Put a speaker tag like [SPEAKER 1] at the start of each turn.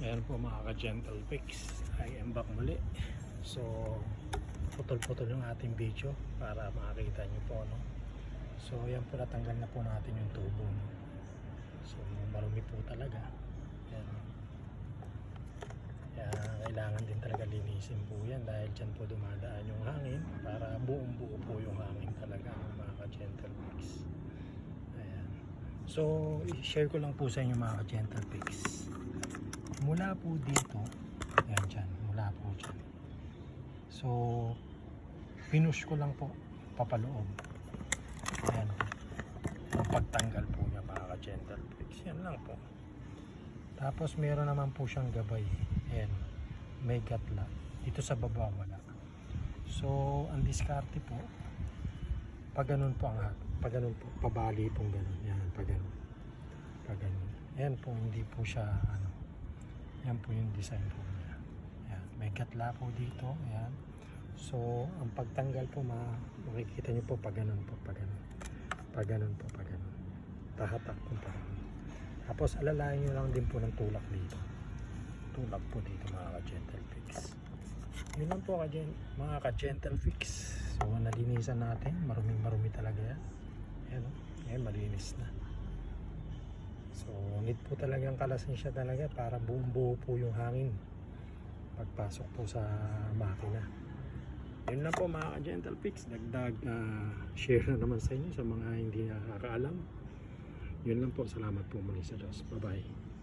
[SPEAKER 1] Ayan po mga ka-Gentle Fix, I am back muli. So putol-putol yung ating video para makakita nyo po, no? So ayan po, natanggal na po natin yung tubo, no? So marumi po talaga. Ayan. Kaya kailangan din talaga linisin po yan dahil dyan po dumadaan yung hangin para buong buo po yung hangin talaga, no, mga ka-Gentle Fix. Ayan. So i-share ko lang po sa inyo mga ka-Gentle Fix. Mula po dito, ayan dyan, mula po dyan. So, pinush ko lang po papaloob. Ayan, ang pagtanggal po niya mga ka-Gentle Fix. Yan lang po. Tapos meron naman po siyang gabay. Ayan, may gatla. Dito sa baba wala. So, ang diskarte po, pag ganun po ang pag ganun po, pabali pong ganun. Yan, pag ganun. Pag ganun. Ayan po, hindi po siya, yan po yung design po niya. Ayan, may gatla po dito. Ayan. So, ang pagtanggal po, makikita nyo po pag ganun po, pag ganun. Pag ganun po, pag ganun. Tahatak po pag ganun. Tapos, alalayan nyo lang din po ng tulak dito. Tulak po dito mga ka-Gentle Fix. Yun lang po mga ka-Gentle Fix. So, nalinisan natin. Maruming-marumi talaga yan. Ayan, ayan, malinis na. So, need po talagang kalasin siya talaga para buong buo po yung hangin pagpasok po sa makina. Yun lang po mga ka-Gentle Fix. Dagdag share na naman sa inyo sa mga hindi nakakaalam. Yun lang po. Salamat po muli sa Diyos. Bye bye.